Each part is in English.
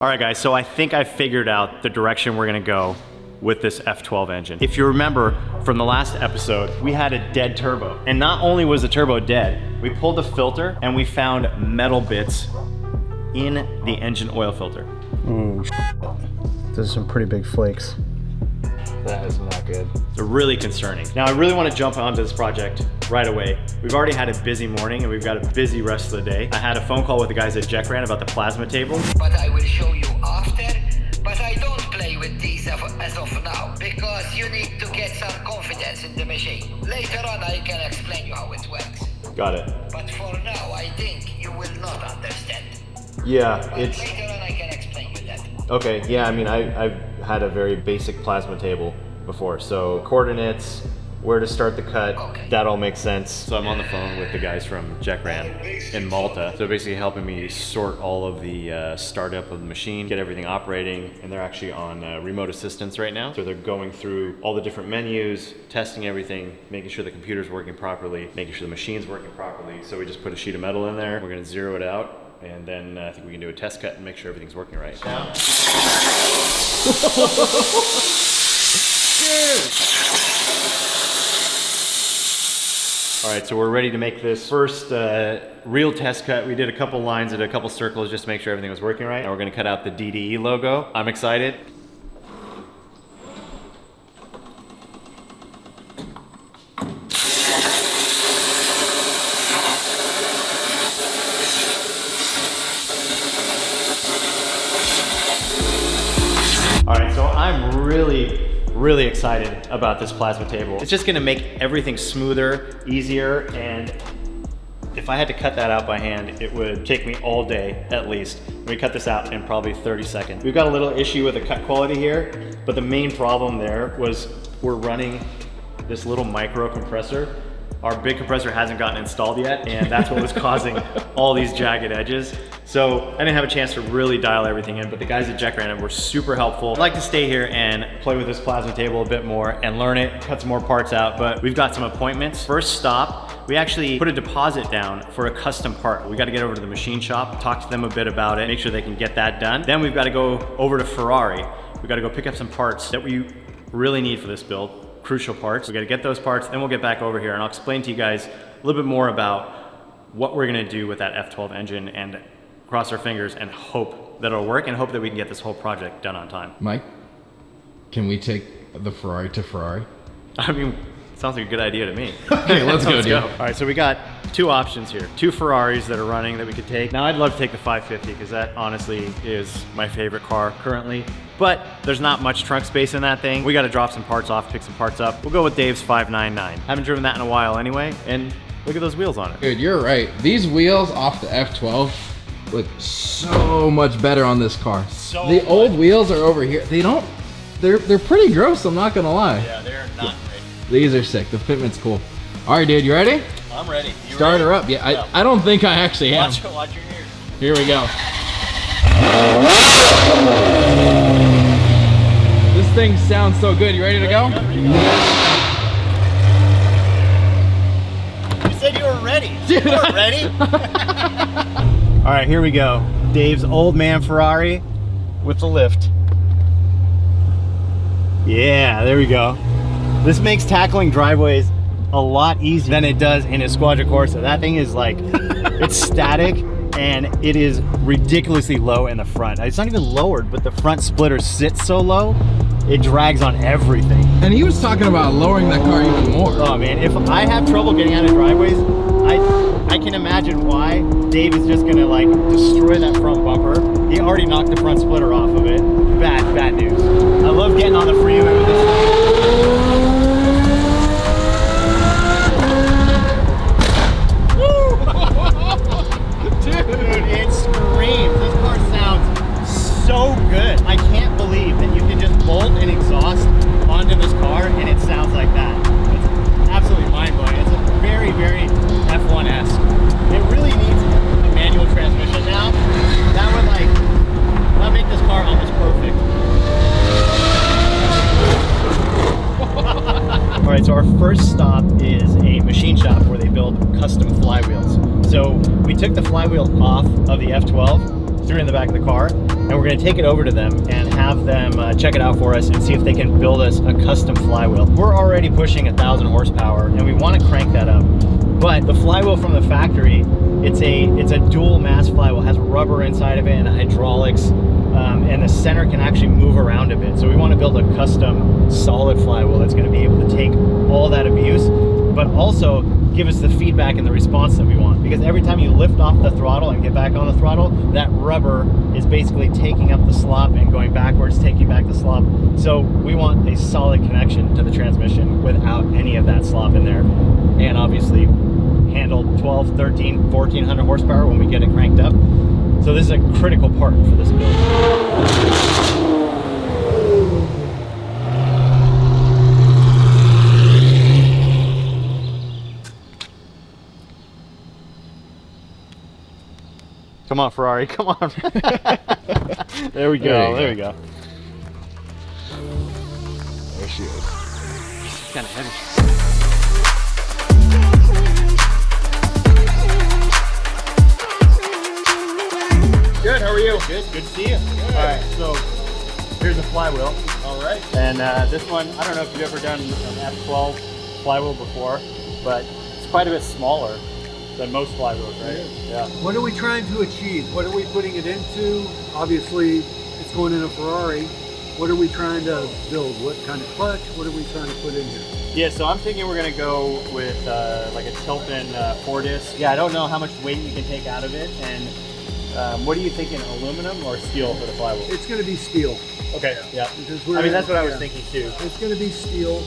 All right, guys, so I think I figured out the direction we're gonna go with this F12 engine. If you remember from the last episode, we had a dead turbo. And not only was the turbo dead, we pulled the filter and we found metal bits in the engine oil filter. Those are some pretty big flakes. That is not good. They're really concerning. Now, I really want to jump onto this project right away. We've already had a busy morning and we've got a busy rest of the day. I had a phone call with the guys at Jackran about the plasma table. But I will show you after. But I don't play with these as of now, because you need to get some confidence in the machine. Later on, I can explain you how it works. Got it. But for now, I think you will not understand. Yeah, But it's... later on, I can explain you that. Okay, yeah, I mean, I've had a very basic plasma table before. So coordinates, where to start the cut, Okay. that all makes sense. So I'm on the phone with the guys from Jackran in Malta. So basically helping me sort all of the startup of the machine, get everything operating, and they're actually on remote assistance right now. So they're going through all the different menus, testing everything, making sure the computer's working properly, making sure the machine's working properly. So we just put a sheet of metal in there. We're gonna zero it out. And then I think we can do a test cut and make sure everything's working right. Now. All right, so we're ready to make this first real test cut. We did a couple lines and a couple circles just to make sure everything was working right. Now we're gonna cut out the DDE logo. I'm excited. All right, so I'm really excited about this plasma table. It's just gonna make everything smoother, easier, and if I had to cut that out by hand, it would take me all day at least. We cut this out in probably 30 seconds. We've got a little issue with the cut quality here, but the main problem there was we're running this little micro compressor. Our big compressor hasn't gotten installed yet, and that's what was causing all these jagged edges. So I didn't have a chance to really dial everything in, but the guys at Jackran were super helpful. I'd like to stay here and play with this plasma table a bit more and learn it, cut some more parts out, but we've got some appointments. First stop, we actually put a deposit down for a custom part. We gotta get over to the machine shop, talk to them a bit about it, make sure they can get that done. Then we've gotta go over to Ferrari. We've gotta go pick up some parts that we really need for this build. Crucial parts. We got to get those parts, then we'll get back over here and I'll explain to you guys a little bit more about what we're going to do with that F12 engine and cross our fingers and hope that it'll work and hope that we can get this whole project done on time. Mike, can we take the Ferrari to Ferrari? I mean, sounds like a good idea to me. Okay, let's go, dude. All right, so we got two options here. Two Ferraris that are running that we could take. Now, I'd love to take the 550 because that honestly is my favorite car currently. But there's not much trunk space in that thing. We got to drop some parts off, pick some parts up. We'll go with Dave's 599. Haven't driven that in a while anyway, and look at those wheels on it. Dude, you're right. These wheels off the F12 look so much better on this car. The old wheels are over here. They're pretty gross, I'm not gonna lie. Yeah, they're not great. These are sick. The fitment's cool. All right, dude, you ready? I'm ready. You Start ready? her up. Yeah, I don't think I actually am. Watch your ears. Here we go. This thing sounds so good. You ready to go? You said you were ready. Dude, You were ready? All right, here we go. Dave's old man Ferrari with the lift. Yeah, there we go. This makes tackling driveways a lot easier than it does in a Squadra Corsa. That thing is like, it's static and it is ridiculously low in the front. It's not even lowered, but the front splitter sits so low, it drags on everything. And he was talking about lowering that car even more. Oh man, if I have trouble getting out of driveways, I can imagine why Dave is just gonna like destroy that front bumper. He already knocked the front splitter off of it. Bad news. I love getting on the freeway with this thing. Dude, it screams. This car sounds so good. I can't believe that you can just bolt an exhaust onto this car and it sounds like that. It's absolutely mind-blowing. It's a very F1-esque. It really needs a manual transmission now. That would make this car almost perfect. All right, so our first stop is a machine shop where they build custom flywheels. So we took the flywheel off of the F12 threw it in the back of the car, and we're gonna take it over to them and have them check it out for us and see if they can build us a custom flywheel. We're already pushing 1,000 horsepower and we wanna crank that up. But the flywheel from the factory, it's a dual mass flywheel, it has rubber inside of it and hydraulics, and the center can actually move around a bit. So we wanna build a custom solid flywheel that's gonna be able to take all that abuse, but also give us the feedback and the response that we want. Because every time you lift off the throttle and get back on the throttle, that rubber is basically taking up the slop and going backwards, taking back the slop. So we want a solid connection to the transmission without any of that slop in there. And obviously handle 12, 13, 1400 horsepower when we get it cranked up. So this is a critical part for this build. Come on, Ferrari, come on. There we go, there we go. There she is. She's kind of heavy. Good, how are you? Good to see you. Good. All right, so here's a flywheel. All right. And this one, I don't know if you've ever done an F12 flywheel before, but it's quite a bit smaller than most flywheels, right? Yeah. What are we trying to achieve? What are we putting it into? Obviously, it's going in a Ferrari. What are we trying to build? What kind of clutch? What are we trying to put in here? Yeah, so I'm thinking we're gonna go with like a Tilton 4-disc. Yeah, I don't know how much weight you can take out of it, and what are you thinking, aluminum or steel for the flywheel? It's going to be steel. Okay, yeah. Because I mean, that's what I was thinking too. It's going to be steel.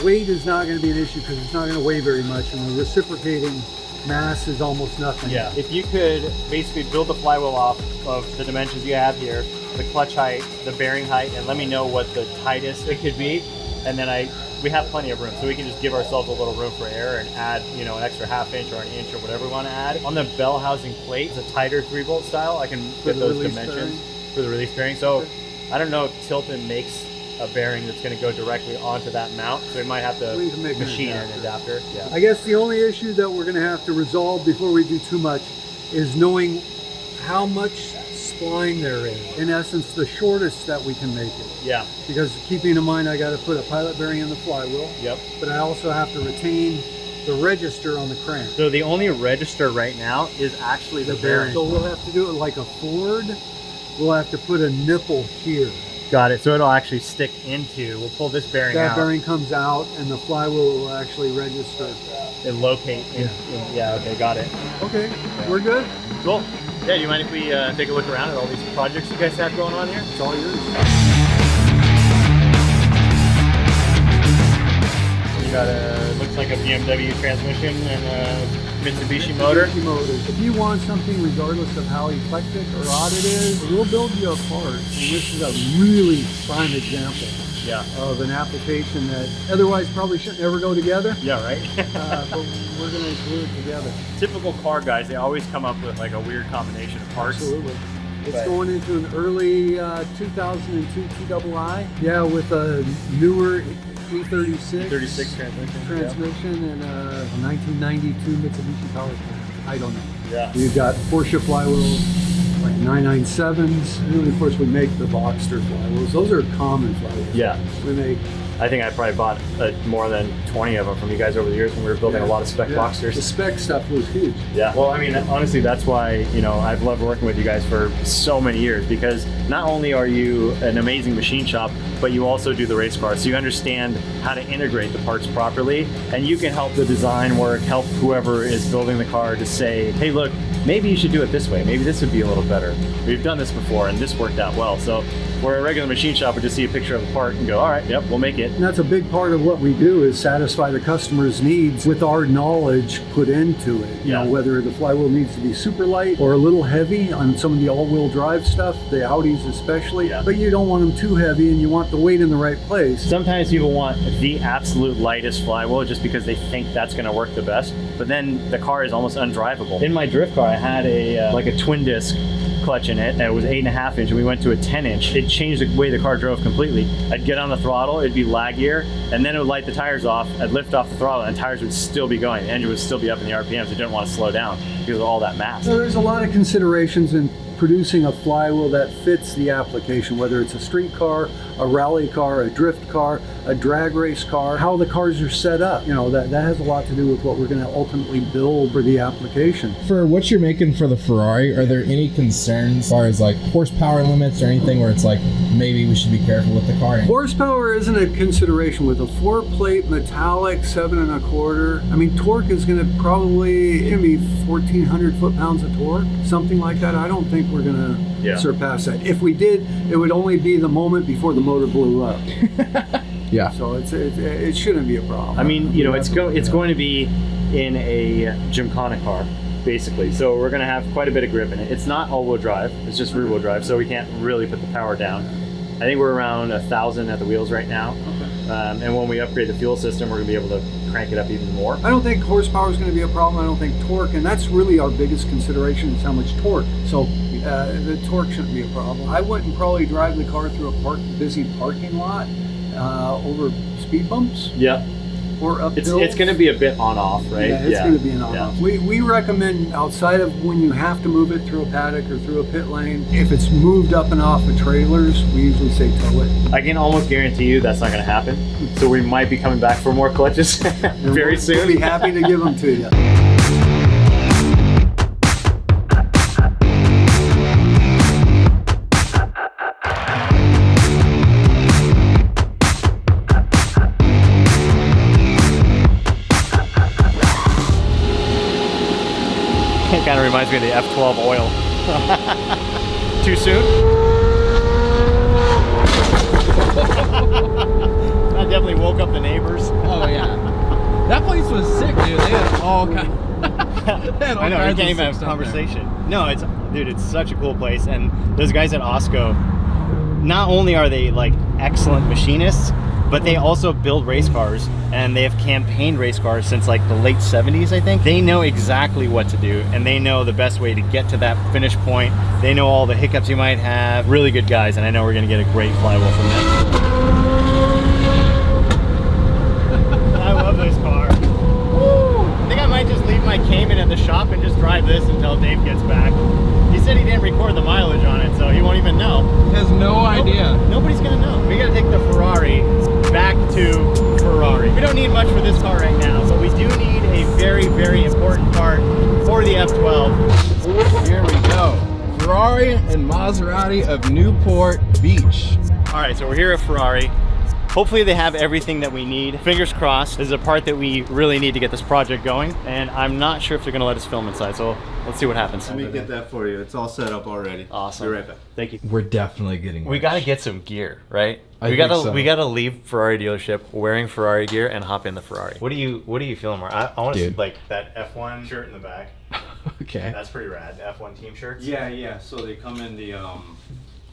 Weight is not going to be an issue because it's not going to weigh very much, and the reciprocating mass is almost nothing. Yeah, if you could basically build the flywheel off of the dimensions you have here, the clutch height, the bearing height, and let me know what the tightest it could be, and then we have plenty of room, so we can just give ourselves a little room for error and add, you know, an extra ½ inch or an inch or whatever we want to add. On the bell housing plate, it's a tighter 3-bolt style. I can get those dimensions for the release bearing. So I don't know if Tilton makes a bearing that's going to go directly onto that mount, so we might have to machine an adapter. Yeah. I guess the only issue that we're going to have to resolve before we do too much is knowing how much spline there is. In essence, the shortest that we can make it. Yeah. Because keeping in mind, I got to put a pilot bearing in the flywheel. Yep. But I also have to retain the register on the crank. So the only register right now is actually the bearing. So we'll have to do it like a Ford. We'll have to put a nipple here. Got it. So it'll actually stick into, we'll pull this bearing out. That bearing comes out and the flywheel will actually register. And locate. Yeah, okay, got it. Okay, we're good. Cool. Yeah, do you mind if we take a look around at all these projects you guys have going on here? It's all yours. You got looks like a BMW transmission and a Mitsubishi motor. Mitsubishi motors. If you want something, regardless of how eclectic or odd it is, we'll build you a part. And this is a really prime example of an application that otherwise probably shouldn't ever go together. Yeah, right? But we're going to glue it together. Typical car guys, they always come up with like a weird combination of parts. Absolutely. It's going into an early 2002 TII. Yeah, with a newer E36 transmission and a 1992 Mitsubishi power plant. I don't know. Yeah. We've got Porsche flywheels, like 997s. And then of course we make the Boxster flywheels. Those are common flywheels. Yeah. We make. I think I probably bought more than 20 of them from you guys over the years when we were building a lot of spec Boxsters. The spec stuff was huge. Yeah. Well, I mean, honestly, that's why, you know, I've loved working with you guys for so many years, because not only are you an amazing machine shop, but you also do the race cars. So you understand how to integrate the parts properly, and you can help the design work, help whoever is building the car to say, hey, look, maybe you should do it this way. Maybe this would be a little better. We've done this before and this worked out well. So where a regular machine shop would just see a picture of the part and go, all right, yep, we'll make it. And that's a big part of what we do, is satisfy the customer's needs with our knowledge put into it. You know, whether the flywheel needs to be super light or a little heavy on some of the all-wheel drive stuff, the Audis especially, but you don't want them too heavy and you want the weight in the right place. Sometimes people want the absolute lightest flywheel just because they think that's going to work the best, but then the car is almost undrivable. In my drift car, I had a like a twin disc clutch in it, and it was 8.5 inch, and we went to a 10 inch. It changed the way the car drove completely. I'd get on the throttle, it'd be laggier, and then it would light the tires off. I'd lift off the throttle, and tires would still be going. The engine would still be up in the RPMs. It didn't want to slow down because of all that mass. So there's a lot of considerations producing a flywheel that fits the application, whether it's a street car, a rally car, a drift car, a drag race car, how the cars are set up. That has a lot to do with what we're going to ultimately build for the application. For what you're making for the Ferrari, are there any concerns as far as like horsepower limits or anything where it's like maybe we should be careful with the car? Horsepower isn't a consideration with a 4-plate metallic 7 1/4. I mean, torque is going to be 1,400 foot-pounds of torque, something like that. I don't think we're going to surpass that. If we did, it would only be the moment before the motor blew up. Yeah. So it shouldn't be a problem. I mean, it's going to be in a Gymkhana car, basically. So we're going to have quite a bit of grip in it. It's not all-wheel drive. It's just rear-wheel drive, so we can't really put the power down. I think we're around 1,000 at the wheels right now. Okay. And when we upgrade the fuel system, we're going to be able to crank it up even more. I don't think horsepower is going to be a problem. I don't think torque, and that's really our biggest consideration is how much torque. So the torque shouldn't be a problem. I wouldn't probably drive the car through a busy parking lot over speed bumps. Yeah. Or up It's going to be a bit on-off, right? Yeah, it's going to be an on-off. We recommend, outside of when you have to move it through a paddock or through a pit lane, if it's moved up and off of trailers, we usually say tow it. I can almost guarantee you that's not going to happen. So we might be coming back for more clutches very soon. We'll be happy to give them to you. It kind of reminds me of the F12 oil. Too soon? That definitely woke up the neighbors. Oh yeah. That place was sick, dude. They had all kinds. I know, you can't even have a conversation. No, it's such a cool place, and those guys at Osco, not only are they like excellent machinists, but they also build race cars, and they have campaigned race cars since like the late 70s, I think. They know exactly what to do, and they know the best way to get to that finish point. They know all the hiccups you might have. Really good guys, and I know we're gonna get a great flywheel from them. I love this car. Woo! I think I might just leave my Cayman at the shop and just drive this until Dave gets back. He said he didn't record the mileage on it, so he won't even know. He has no idea. Nobody's gonna know. We gotta take the Ferrari back to Ferrari. We don't need much for this car right now, but we do need a very, very important part for the F12. Here we go. Ferrari and Maserati of Newport Beach. All right, so we're here at Ferrari. Hopefully they have everything that we need. Fingers crossed. This is a part that we really need to get this project going, and I'm not sure if they're gonna let us film inside, so let's see what happens. Let me get that for you. It's all set up already. Awesome. Be right back. Thank you. We're definitely getting We gotta get some gear, right? I we think gotta so. we gotta leave Ferrari dealership wearing Ferrari gear and hop in the Ferrari. What do you feeling more? I want to see Dude. like that F1 shirt in the back. Okay. That's pretty rad. The F1 team shirts. Yeah. So they come in the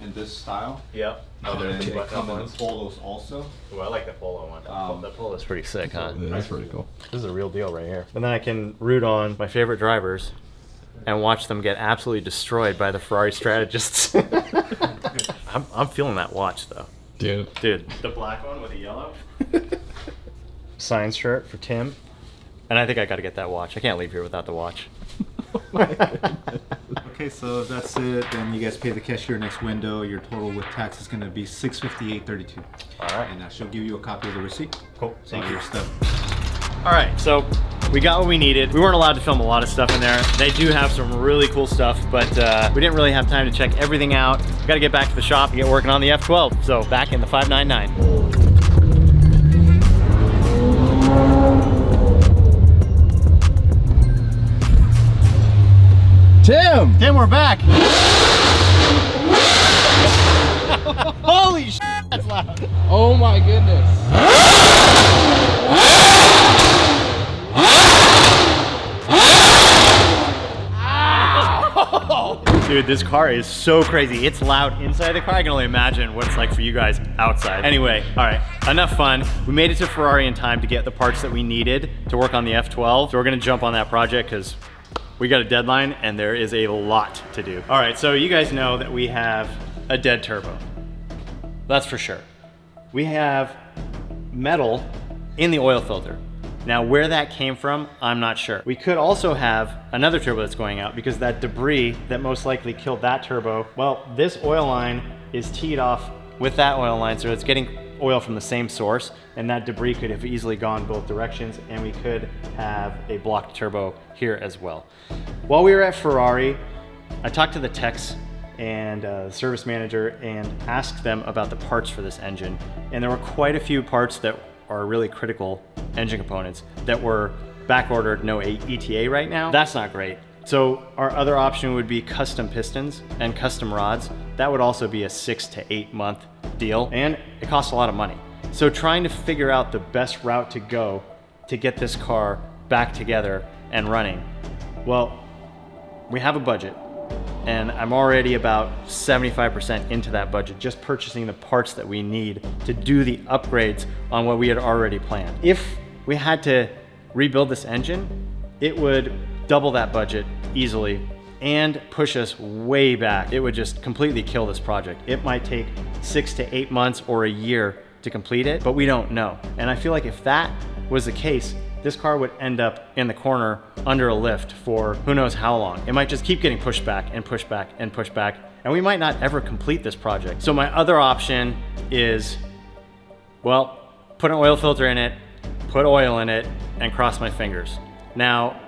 in this style. Yep. Oh, they're they what come in the ones? polos also. Ooh, I like the polo one. The polo's pretty sick, huh? Yeah, that's pretty cool. This is a real deal right here. And then I can root on my favorite drivers and watch them get absolutely destroyed by the Ferrari strategists. I'm feeling that watch though. Dude. The black one with the yellow. Signs shirt for Tim. And I think I gotta get that watch. I can't leave here without the watch. Okay, so that's it. Then you guys pay the cashier next window. Your total with tax is going to be $658.32. All right. And she'll give you a copy of the receipt. Cool. So Thank you. your stuff. All right, so we got what we needed. We weren't allowed to film a lot of stuff in there. They do have some really cool stuff, but we didn't really have time to check everything out. We got to get back to the shop and get working on the F12. So back in the 599. Tim, we're back. Holy shit, that's loud. oh my goodness. Dude, this car is so crazy. It's loud inside the car. I can only imagine what it's like for you guys outside. Anyway, all right, enough fun. We made it to Ferrari in time to get the parts that we needed to work on the F12. So we're gonna jump on that project because we got a deadline and there is a lot to do. All right, so you guys know that we have a dead turbo. That's for sure. We have metal in the oil filter. Now, where that came from, I'm not sure. We could also have another turbo that's going out because that debris that most likely killed that turbo, well, this oil line is teed off with that oil line, so it's getting oil from the same source, and that debris could have easily gone both directions, and we could have a blocked turbo here as well. While we were at Ferrari, I talked to the techs and the service manager and asked them about the parts for this engine, and there were quite a few parts that are really critical engine components that were back ordered, no ETA right now. That's not great. So our other option would be custom pistons and custom rods. That would also be a 6 to 8 month deal, and it costs a lot of money. So trying to figure out the best route to go to get this car back together and running. Well, we have a budget, and I'm already about 75% into that budget, just purchasing the parts that we need to do the upgrades on what we had already planned. If we had to rebuild this engine, it would double that budget easily and push us way back. It would just completely kill this project. It might take 6 to 8 months or a year to complete it, but we don't know. And I feel like if that was the case, this car would end up in the corner under a lift for who knows how long. It might just keep getting pushed back and pushed back and pushed back, and we might not ever complete this project. So my other option is, well, put an oil filter in it, put oil in it, and cross my fingers. Now,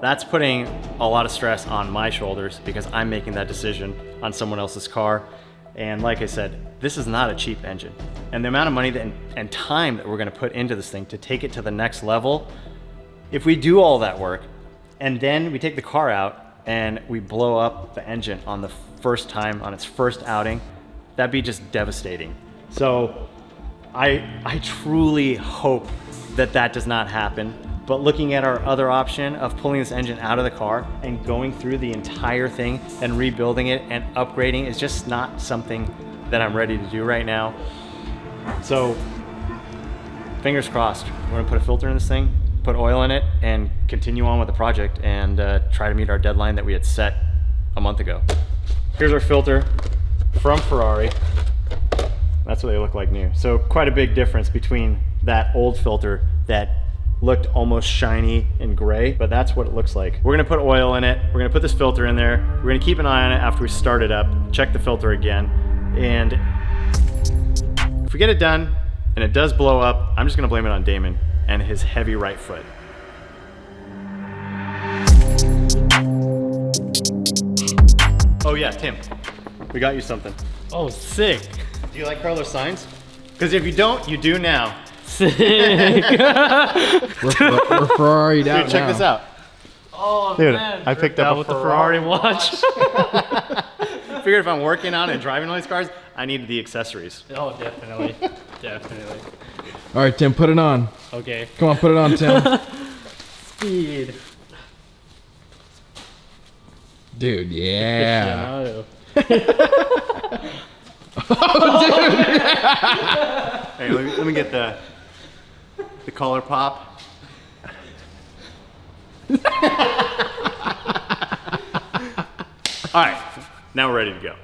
that's putting a lot of stress on my shoulders because I'm making that decision on someone else's car. And like I said, this is not a cheap engine. And the amount of money and time that we're gonna put into this thing to take it to the next level, if we do all that work and then we take the car out and we blow up the engine on the first time, on its first outing, that'd be just devastating. So I truly hope that that does not happen. But looking at our other option of pulling this engine out of the car and going through the entire thing and rebuilding it and upgrading is just not something that I'm ready to do right now. So fingers crossed. We're gonna put a filter in this thing, put oil in it, and continue on with the project and try to meet our deadline that we had set a month ago. Here's our filter from Ferrari. That's what they look like new. So quite a big difference between that old filter that looked almost shiny and gray, but that's what it looks like. We're gonna put oil in it. We're gonna put this filter in there. We're gonna keep an eye on it after we start it up, check the filter again. And if we get it done and it does blow up, I'm just gonna blame it on Damon and his heavy right foot. Oh yeah, Tim, we got you something. Oh, sick. Do you like Carlos Sainz? Because if you don't, you do now. Sick. We're Ferrari'd out Dude, check now. this out. Oh, Dude, man. I picked up a with the Ferrari watch. Figured if I'm working on and driving all these cars, I needed the accessories. Oh, definitely. Definitely. All right, Tim, put it on. Okay. Come on, put it on, Tim. Speed. Dude, yeah. Hey, let me get the collar pop. All right, now we're ready to go.